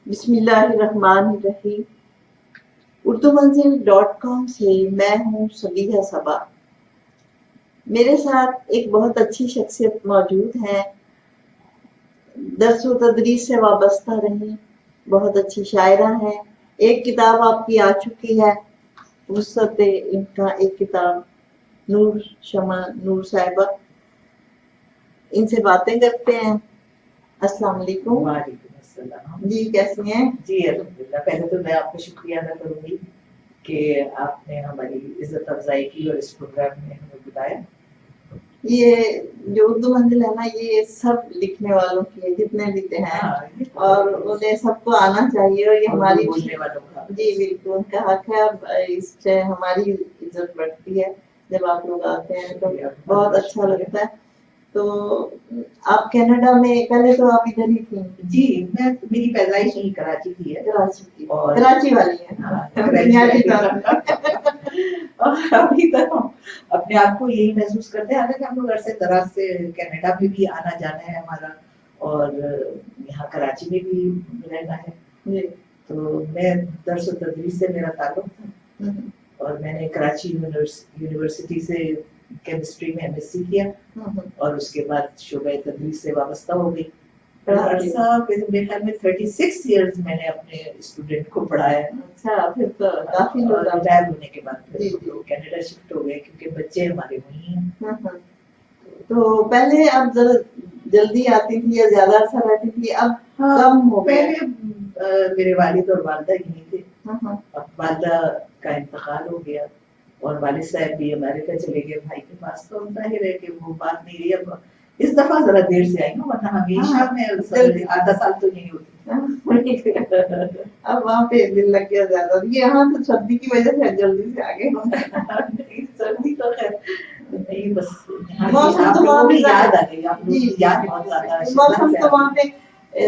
بسم اللہ الرحمن الرحیم. اردو منزل.com سے میں ہوں صبیحہ صبا. میرے ساتھ ایک بہت اچھی شخصیت موجود ہے، درس و تدریس سے وابستہ رہی، بہت اچھی شاعرہ ہیں. ایک کتاب آپ کی آ چکی ہے، وسعت ان کا ایک کتاب نور شمع نور صاحبہ. ان سے باتیں کرتے ہیں. السلام علیکم. وعلیکم السلام. جی کیسی ہیں؟ جی الحمدللہ. پہلے تو میں آپ کا شکریہ ادا کروں گی کہ آپ نے ہماری عزت افزائی کی اور اس پروگرام میں ہمیں بلایا. یہ جو اردو منزل ہے نا، یہ سب لکھنے والوں کی ہے جتنے بھی ہیں، اور انہیں سب کو آنا چاہیے، اور یہ ہماری بولنے والوں کا جی بالکل ان کا حق ہے. اور اس سے ہماری عزت بڑھتی ہے جب آپ لوگ آتے ہیں تو بہت اچھا لگتا ہے. تو آپ کینیڈا میں پہلے تو آپ ادھر ہی تھیں؟ جی میں میری پیدائش یہیں کراچی کی ہے. کراچی کی، اور کراچی والی ہیں. اور ابھی تک ہم اپنے آپ کو یہی محسوس کرتے ہیں، حالانکہ ہم لوگ عرصے دراز سے کینیڈا میں بھی آنا جانا ہے ہمارا، اور یہاں کراچی میں بھی رہنا ہے. تو میں درس و تدریس سے میرا تعلق تھا، اور میں نے کراچی یونیورسٹی سے کیمسٹری میں MSc کیا، اور اس کے بعد شعبہ تدریس سے وابستہ ہو گئی. عرصہ میرے خیال میں 36 ایئرز میں نے اپنے اسٹوڈنٹ کو پڑھایا. اچھا، پھر تو کافی لوگ ریٹائر ہونے کے بعد کینیڈا شفٹ ہو گئے کیونکہ بچے ہمارے وہیں ہیں. تو پہلے اب جلدی آتی تھی یا زیادہ عرصہ رہتی تھی؟ اب کم ہو گئے. پہلے میرے والد اور والدہ یہیں تھے. اب والدہ کا انتقال ہو گیا اور والد صاحب بھی امریکہ چلے گئے بھائی کے پاس. تو ظاہر ہے کہ وہ بات نہیں رہی. اب اس دفعہ ذرا دیر سے آئی ہوں، ورنہ ہمیشہ میں آدھا سال تو نہیں ہوتی. اب وہاں پہ دل لگ گیا زیادہ. یہاں تو سردی کی وجہ سے جلدی سے آگے. سردی تو خیر نہیں، بس موسم تو وہاں پہ یاد آ گئی. آپ لوگ یاد بہت زیادہ. موسم تو وہاں پہ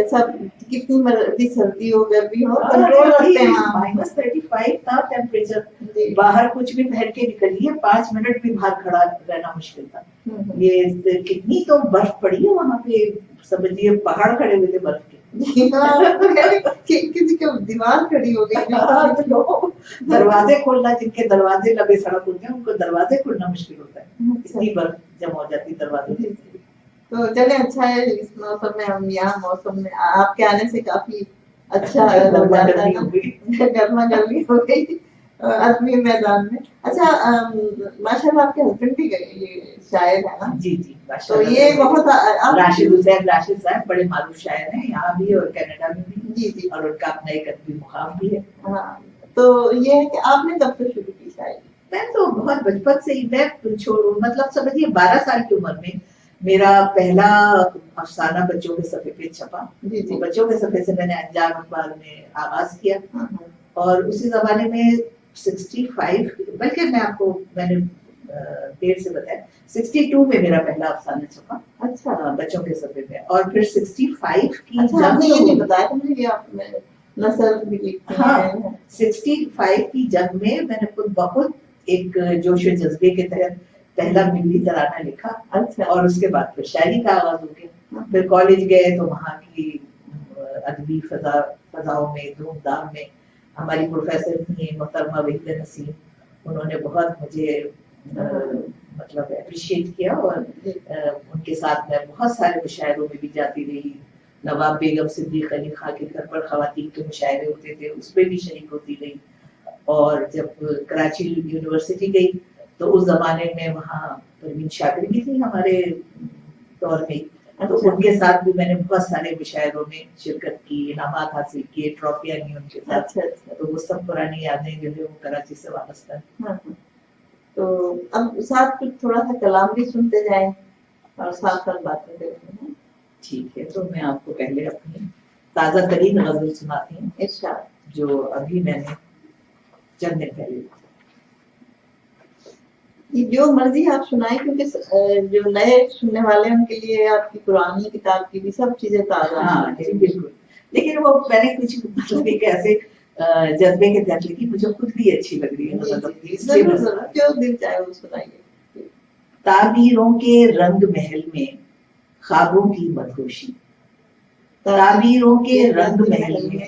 سب کتنی مرضی سردی ہو گرمی ہو کنٹرول رکھتے ہیں. -35 تھا ٹیمپریچر. باہر کچھ بھی پہن کے نکلیے 5 منٹ بھی باہر کھڑا رہنا مشکل تھا. یہ کتنی تو برف پڑی ہے وہاں پہ، سمجھیے پہاڑ کھڑے ہوئے تھے برف کے. کسی کے دیوار کھڑی ہو گئی. دروازے کھولنا، جن کے دروازے لبے سڑک ہوتے ہیں ان کو دروازے کھولنا مشکل ہوتا ہے، اتنی برف جمع ہو جاتی دروازے. تو چلے اچھا ہے اس موسم میں ہم یہاں موسم میں آپ کے آنے سے کافی اچھا گرما گرمی ہو گئی عالمی میدان میں. اچھا ماشاء اللہ آپ کے ہسبینڈ بھی یہ شاعر ہے نا؟ جی جی تو یہ بہت راشد صاحب بڑے معروف شاعر ہیں یہاں بھی اور کینیڈا میں بھی. جی جی. اور ان کا اپنا ایک ادبی مقام بھی ہے. ہاں تو یہ ہے کہ آپ نے کب سے شروع کی شاعری؟ میں تو بہت بچپن سے ہی، میں مطلب سمجھیے 12 سال کی عمر میں میرا پہلا افسانہ بچوں کے صفحے پہ چھپا. بچوں کے صفحے سے میں نے انجام اخبار میں آغاز کیا، اور اسی زمانے میں 65 بلکہ میں نے دیر سے بتایا 62 میں میرا پہلا افسانہ چھپا. اچھا، بچوں کے صفحے پہ. اور پھر 65 کی جنگ 65 کی جنگ میں میں نے خود بخود ایک جوش و جذبے کے تحت پہلا ملی ترانہ لکھا. اچھا. اور اس کے بعد پھر شاعری کا آغاز ہو گیا. پھر کالج گئے تو وہاں کی ادبی فضاؤں میں دھوم دھام میں ہماری پروفیسر تھیں محترمہ وحیدہ نسیم. انہوں نے بہت مجھے مطلب اپریشیٹ کیا، اور ان کے ساتھ میں بہت سارے مشاعروں میں بھی جاتی رہی. نواب بیگم صدیق علی خاں کے گھر پر خواتین کے مشاعرے ہوتے تھے، اس پہ بھی شریک ہوتی رہی. اور جب کراچی یونیورسٹی گئی تو اس زمانے میں وہاں پروین شاکر بھی تھی ہمارے دور میں، تو ان کے ساتھ بھی میں نے بہت سارے مشاعروں میں شرکت کی، انعامات حاصل کیے، ٹرافیاں لی ان کے ساتھ. تو وہ سب پرانی یادیں جو ہے وہ کراچی سے وابستہ ہیں. تو اب ساتھ کچھ تھوڑا سا کلام بھی سنتے جائیں اور ساتھ ساتھ باتیں کرتے ہیں. ٹھیک ہے. تو میں آپ کو پہلے اپنی تازہ ترین غزل سناتی ہوں، ارشاد. جو ابھی میں نے چند دن پہلے. جو مرضی آپ سنائیں، کیونکہ جو نئے سننے والے ہیں ان کے لیے آپ کی پرانی کتاب کی بھی سب چیزیں تازہ. ہاں جی بالکل. لیکن وہ میں نے کچھ مطلب ایک ایسے جذبے کے تحت لکھی، مجھے خود بھی اچھی لگ رہی ہے. جو دل چاہے وہ سنائیے. تعبیروں کے رنگ محل میں خوابوں کی مدہوشی، تعبیروں کے رنگ محل میں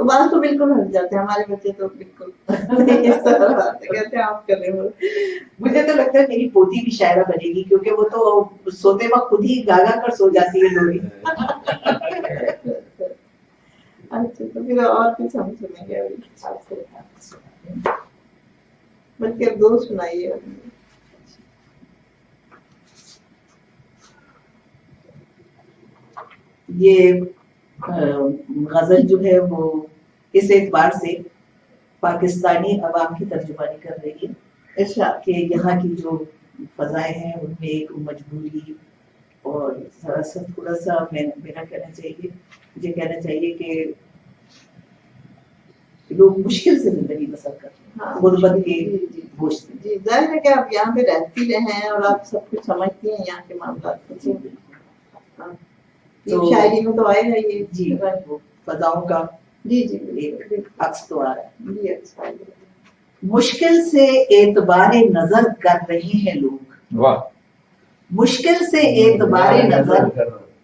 تو بعض تو بالکل ہٹ جاتے ہیں، ہمارے بچے تو بالکل اس طرح کہتے ہیں آپ کریں وہ. مجھے تو لگتا ہے میری پوتی بھی شاعرہ بنے گی، کیونکہ وہ تو سوتے وقت خود ہی گا گا کر سو جاتی ہے لوری. اچھا تو پھر اور کچھ ہم سنیں گے بلکہ اب 2 سنائیے. یہ غزل جو ہے وہ اس اعتبار سے پاکستانی عوام کی ترجمانی کر رہی ہے کہ یہاں کی جو فضائیں ہیں ان میں ایک مجبوری اور تھوڑا سا میرا مجھے کہنا چاہیے کہ لوگ مشکل سے زندگی بسر کرتے ہیں، غربت کے بوجھ سے. جی ظاہر ہے کہ آپ یہاں پہ رہتی رہے ہیں اور آپ سب کچھ سمجھتی ہیں یہاں کے معاملات کو. شاعری میں تو آئے گا یہ. جی وہ فضاؤں کا جی عکس تو آ رہا ہے. مشکل سے اعتبار نظر کر رہے ہیں لوگ، مشکل سے اعتبار نظر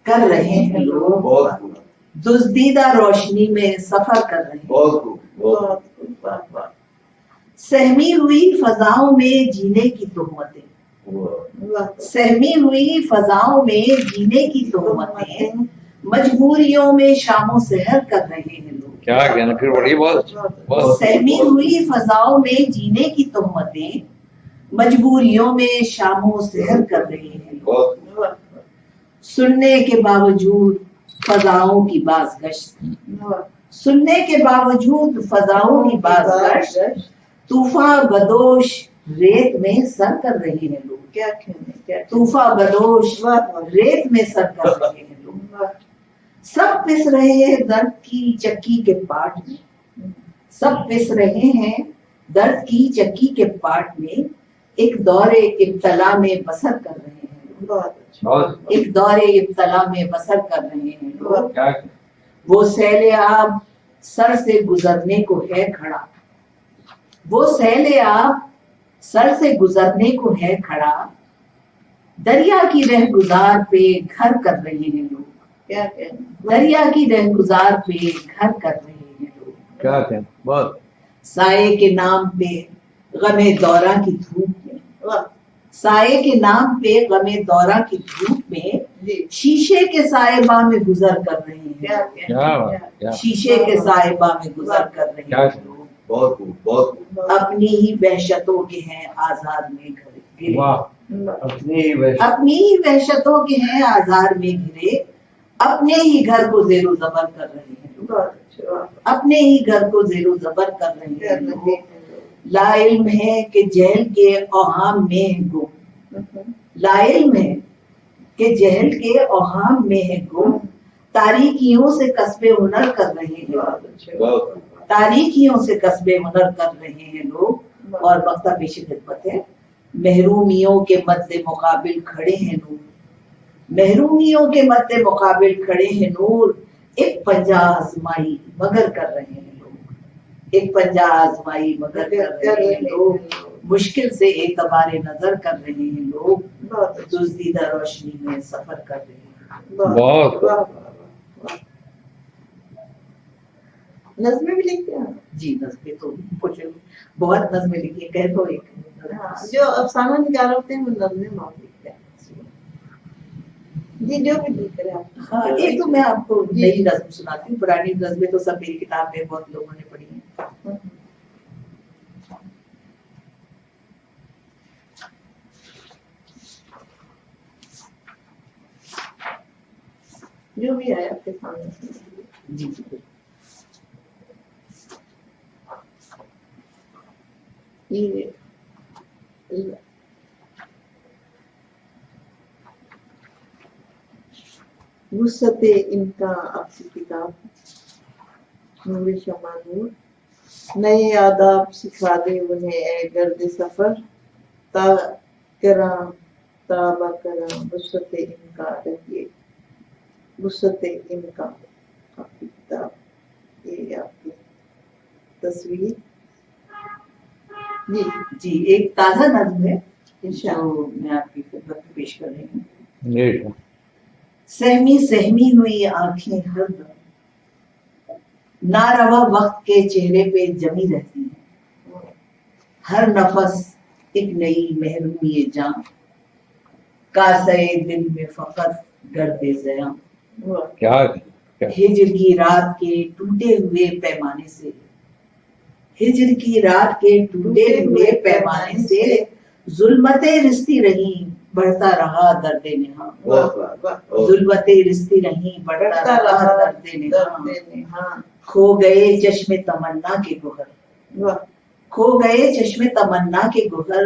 کر رہے ہیں لوگ، دزدیدہ روشنی میں سفر کر رہے ہیں. سہمی ہوئی فضاؤں میں جینے کی تہمتیں، سہمی ہوئی فضاؤں میں جینے کی تہمتیں، مجبوریوں میں شام و سحر کر رہے ہیں لوگ. کیا کہنا پھر بڑی بات. سہمی ہوئی فضاؤں میں جینے کی تہمتیں، مجبوریوں میں شام و سحر کر رہے ہیں لوگ. سننے کے باوجود فضاؤں کی بازگشت، سننے کے باوجود فضاؤں کی بازگشت، طوفان بدوش ریت میں سر کر رہے ہیں لوگ. کیا کہنے، طوفان بدوش ریت میں سر کر رہے ہیں لوگ. سب پس رہے ہیں درد کی چکی کے پاٹ میں، سب پس رہے ہیں درد کی چکی کے پاٹ میں، ایک دور ابتلا میں بسر کر رہے ہیں، ایک دور ابتلا میں بسر کر رہے ہیں لوگ. وہ سیل آب سر سے گزرنے کو ہے کھڑا، وہ سیل آب سر سے گزرنے کو ہے کھڑا، دریا کی رہگزار پہ گھر کر رہے ہیں لوگ. کیا کہنا، دریا کی رہگزار پہ گھر کر رہے ہیں لوگ. کیا کہنا بہت. سائے کے نام پہ غم دورہ کی دھوپ میں، سائے کے نام پہ غم دورہ کی دھوپ میں، شیشے کے سائبہ میں گزر کر رہے ہیں، شیشے کے سائبہ میں گزر کر رہے ہیں لوگ. اپنی ہی وحشتوں کے ہیں آزاد میں گھرے، اپنی ہی وحشتوں کے ہیں آزاد میں گھرے، اپنے ہی گھر کو زیر و زبر کر رہے ہیں، اپنے ہی گھر کو زیر و زبر کر رہے ہیں لوگ. لا علم ہے کہ جہل کے اوہام میں ہے گم، لا علم ہے کہ جہل کے اوہام میں ہے گم، تاریکیوں سے کسب ہنر کر رہے ہیں، تاریکیوں سے کسب ہنر کر رہے ہیں لوگ. اور وقتہ پیش خدمت ہے. محرومیوں کے مد مقابل کھڑے ہیں نور، محرومیوں کے مد مقابل کھڑے ہیں نور، ایک پنجہ آزمائی مگر کر رہے ہیں لوگ، ایک پنجہ آزمائی مگر کر رہے ہیں لوگ. مشکل سے اعتبار نظر کر رہے ہیں لوگ، دزدیدہ روشنی میں سفر کر رہے ہیں. بہت نظمیں بھی لکھتے ہیں. جی نظمیں تو کچھ بہت نظمیں لکھی ہیں. کہہ تو ایک جو افسانہ نگار ہوتے ہیں وہ نظمیں بہت لکھتے ہیں. جی جو بھی لکھ رہے ہیں. ہاں ایک تو میں آپ کو نئی نظم سناتی ہوں. پرانی نظمیں تو سب میری کتاب میں بہت لوگوں نے پڑھی ہیں. جو بھی آیا آپ کے سامنے. جی وسعت ان کا آپ کی کتاب نور شمع نور، نئے آداب سکھا دے انہیں اے گرد سفر، تا کرام تابا کرام وسعت ان کا رہیے. وسعت ان کا آپ کی کتاب، یہ آپ کی تصویر. جی جی ایک تازہ نظم ہے جو میں آپ کی خدمت میں پیش کر رہی ہوں. سہمی سہمی ہوئی آنکھیں ہر دم، ناروا وقت کے چہرے پہ جمی رہتی ہے، ہر نفس ایک نئی محرومی جان، کاسے دل میں فقط درد زیاں، کیا ہجر کی رات کے ٹوٹے ہوئے پیمانے سے، ہجر کی رات کے ٹوٹے ہوئے پیمانے سے ظلمتیں رستی رہیں بڑھتا رہا درد نہاں، ظلمتیں رستی رہیں بڑھتا رہا درد نہاں، کھو گئے چشم تمنا کے گوہر، کھو گئے چشم تمنا کے گوہر،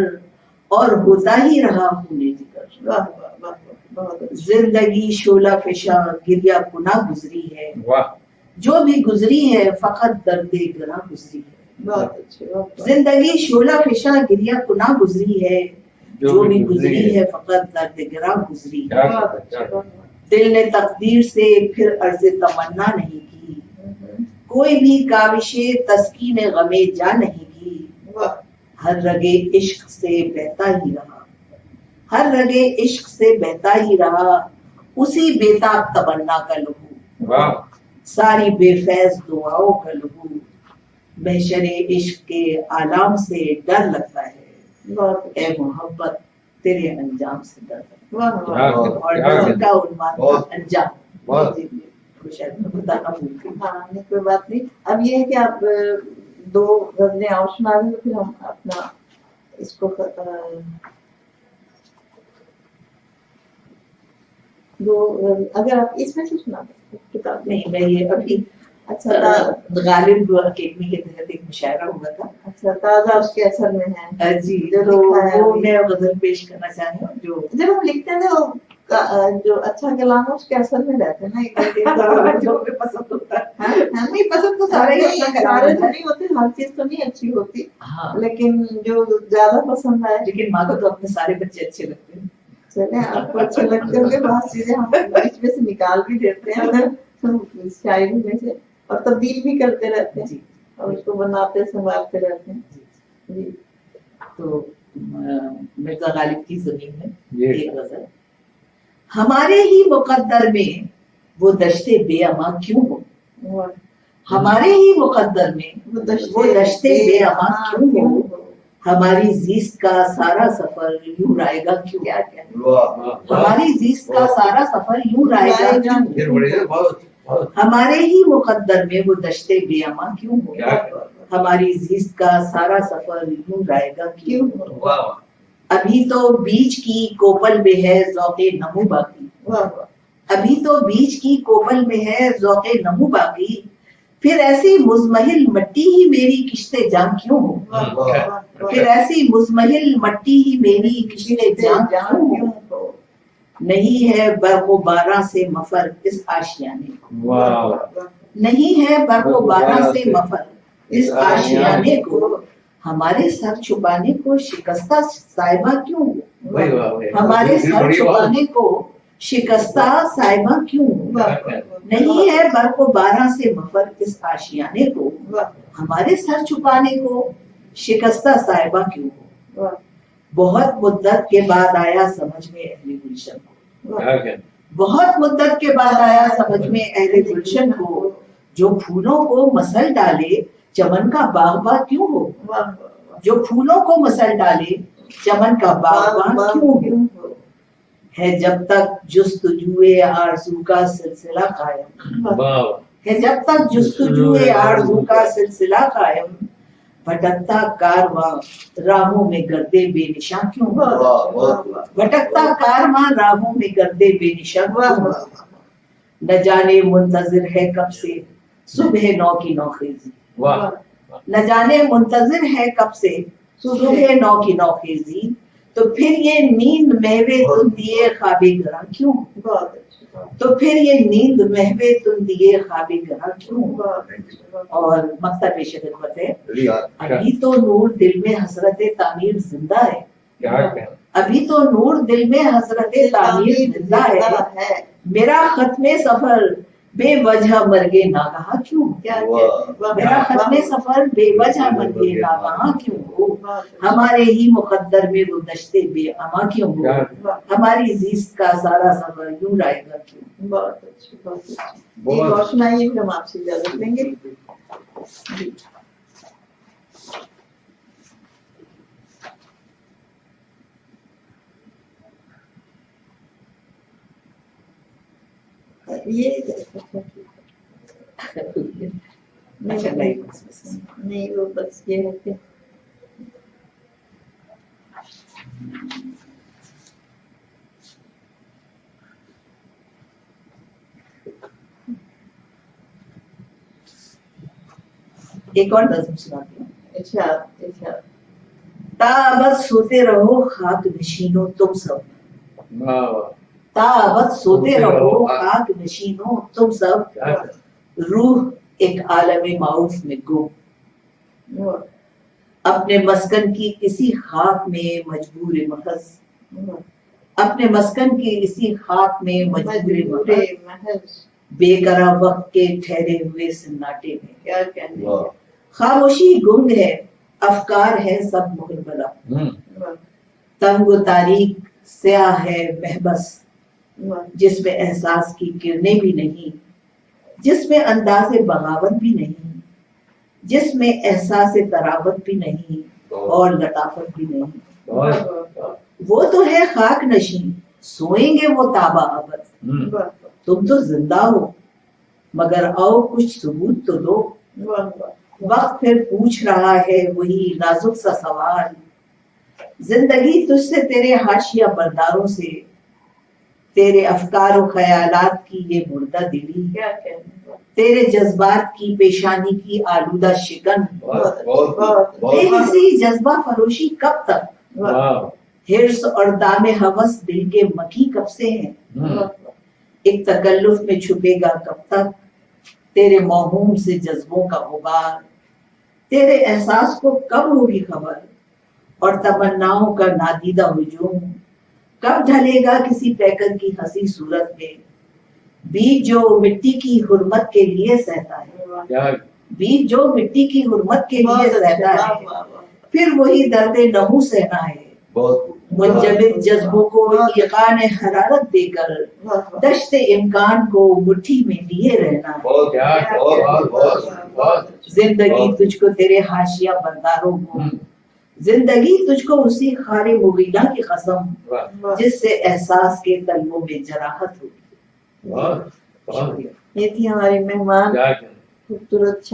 اور ہوتا ہی رہا خون جگر، زندگی شعلہ فشاں گریہ کنا گزری ہے، جو بھی گزری ہے فقط درد گراں گزری ہے، زندگی شعلہ فشاں گریہ کنا گزری ہے، جو بھی گزری ہے فقط درد گراں گزری ہے، دل نے تقدیر سے پھر عرض تمنا نہیں کی، کوئی بھی کاوش تسکین غم جاں نہیں کی، ہر رگے عشق سے بہتا ہی رہا، ہر رگے عشق سے بہتا ہی رہا، اسی بےتاب تمنا کا لہو، ساری بے فیض دعاؤں کا لہو، محشر عشق کے آلام سے ڈر لگتا ہے، اے محبت تیرے انجام سے ڈر لگتا ہے، اور نظم کا عنوان تھا انجام، شاید میں بتانا بھول گئی۔ ہاں نہیں کوئی بات نہیں، اب یہ ہے کہ آپ دو غزلیں اور سنا دیں پھر ہم اپنا اس کو دو اگر آپ اس میں سے سنا دیں کتاب نہیں میں یہ ابھی اچھا غالب اکیڈمی کے تحت ایک مشاعرہ ہوا تھا، اچھا تازہ اس کے اثر میں ہے جی، جو تو لکھا ہے وہ میں غزل پیش کرنا چاہتی ہوں جو جب ہم لکھتے ہیں وہ جو اچھا کلام ہے اس کے اثر میں رہتے ہیں نا، جو ہمیں پسند ہوتا ہے، نہیں پسند تو سارے نہیں ہوتے، ہر چیز تو نہیں اچھی ہوتی، ہاں لیکن جو زیادہ پسند آئے، لیکن ماں کو تو اپنے سارے بچے اچھے لگتے ہیں، چلے آپ کو اچھے لگتے ہوں گے، بہت چیزیں ہم بیچ میں سے نکال بھی دیتے ہیں شاعری میں سے اور تبدیل بھی کرتے رہتے ہیں اور اس کو بناتے سنوارتے رہتے ہیں۔ جی تو مرزا غالب کی زمین میں ایک غزل، ہمارے ہی مقدر میں وہ دشتے بے امان کیوں ہو، ہمارے ہی مقدر میں وہ دشتے بے امان کیوں ہو، ہماری زیست کا سارا سفر یوں رائے گا کیوں، ہماری زیست کا سارا سفر یوں رائے گا کیوں، ہمارے ہی مقدر میں وہ دشتے بے امان کیوں ہو، ہماری زیست کا سارا سفر یوں رائے گا کیوں، ابھی تو بیج کی کوپل میں ہے ذوق نمو باقی، ابھی تو بیج کی کوپل میں ہے ذوق نمو باقی، پھر ایسی مزمحل مٹی ہی میری کشتے جان کیوں ہو، پھر ایسی مزمحل مٹی ہی میری کشتے جان کیوں ہو، نہیں ہے برق و بارہ سے مفر اس آشیانے کو، نہیں ہے برق و بارہ سے مفر اس آشیانے کو، ہمارے سر چھپانے کو شکستہ صاحبہ کیوں ہو، ہمارے سر چھپانے کو شکستہ صاحبہ کیوں ہو، نہیں ہے برق و بارہ سے مفر اس آشیانے کو، ہمارے سر چھپانے کو شکستہ صاحبہ کیوں ہو، بہت مدت کے بعد آیا سمجھ میں اہل گلشن کو، بہت مدت کے بعد آیا سمجھ میں اہل گلشن کو، جو پھولوں کو مسل ڈالے چمن کا باغباں کیوں ہو، جو پھولوں کو مسل ڈالے چمن کا باغباں کیوں ہو، ہے جب تک جستجوئے آرزو کا سلسلہ قائم، ہے جب تک جستجوئے آرزو کا سلسلہ قائم، بھٹکتا کارواں راہوں میں گردے بے نشاں کیوں ہو، بھٹکتا کارواں راہوں میں گردے بے نشاں کیوں ہو، نہ جانے منتظر ہے کب سے صبح نو کی نوخیزی، نہ جانے منتظر ہے کب سے صبح نو کی نوخیزی، تو پھر یہ نیند مہوے تم دیے خواب گراں کیوں، تو پھر یہ نیند مہوے تم دیے خواب گراں کیوں، اور مقطع پیش خدمت ہے، ابھی تو نور دل میں حسرت تعمیر زندہ ہے، ابھی تو نور دل میں حسرت تعمیر زندہ ہے، میرا ختم سفر بے وجہ مرگے ناگہاں کیوں ہو؟ کیا واہ۔ کہتے ہیں، واہ، میرا واہ، ختم سفر بے وجہ مرگے ناگہاں کیوں ہو؟ واہ، ہمارے ہی مقدر میں وہ دشتے بے اما کیوں ہو؟ واہ، ہماری زیست کا سارا سفر یوں رہے گا کیوں؟ بہت اچھی، بہت اچھی۔ بہت ایک اور سنائیے پھر ہم آپ سے اجازت لیں گے۔ جی یہ اچھا نہیں نہیں، وہ بس یہ ہے کہ ایک اور نظم سناتی ہوں۔ ارشاد ارشاد۔ تابت سوتے رہو خاک نشینوں تم سب، واہ، تابت سوتے رہو خاک نشینوں تم سب، کیا روح ایک عالم معروف میں گم، واہ، اپنے مسکن کی اسی خاک میں مجبور محض، واہ، اپنے مسکن کی اسی خاک میں مجبور مجبور محض، محض، بے قرار وقت کے ٹھہرے ہوئے سناٹے میں، کیا کہنے واہ، خاموشی گنگ ہے افکار ہے سب مغربلا، واہ، تنگ و تاریک سیاہ ہے محبس، واہ، جس میں احساس کی کرنیں بھی نہیں، جس میں انداز بغاوت بھی نہیں، جس میں احساس تراوت بھی نہیں اور لطافت بھی نہیں، واہ، واہ، وہ تو ہے خاک نشین سوئیں گے وہ تابہ ابد، واہ، تم تو زندہ ہو مگر آؤ کچھ ثبوت تو دو، واہ، واہ، وقت پھر پوچھ رہا ہے وہی نازک سا سوال، زندگی تجھ سے تیرے حاشیہ برداروں سے، تیرے افکار و خیالات کی یہ مردہ دلی، کیا کہنے، تیرے جذبات کی پیشانی کی آلودہ شکن، بہت بہت بے بہت حسی جذبہ فروشی کب تک، واہ، حرص اور دام ہوس دل کے مکی کب سے ہیں، ایک تکلف میں چھپے گا کب تک تیرے موہوم سے جذبوں کا غبار، تیرے احساس کو کب ہوگی خبر اور تمناؤں کا نادیدہ ہجوم، کب ڈھلے گا کسی پیکر کی ہنسی صورت میں، بیج جو مٹی کی حرمت کے لیے سہتا ہے، کیا بیج جو مٹی کی حرمت کے لیے سہتا ہے، پھر وہی درد نحو سہنا ہے، بہت منجمد جذبوں کو ایقان حرارت دے کر دشت امکان کو مٹھی میں لیے رہنا ہے، بہت بہت بہت بہت زندگی تجھ کو تیرے حاشیہ برداروں کو، زندگی تجھ کو اسی خار مغیلہ کی قسم واہ، جس سے احساس کے تلووں میں جراحت ہوگی۔ بہت بہت یہ تھی ہماری مہمان کیا کہنا۔ خوبصورت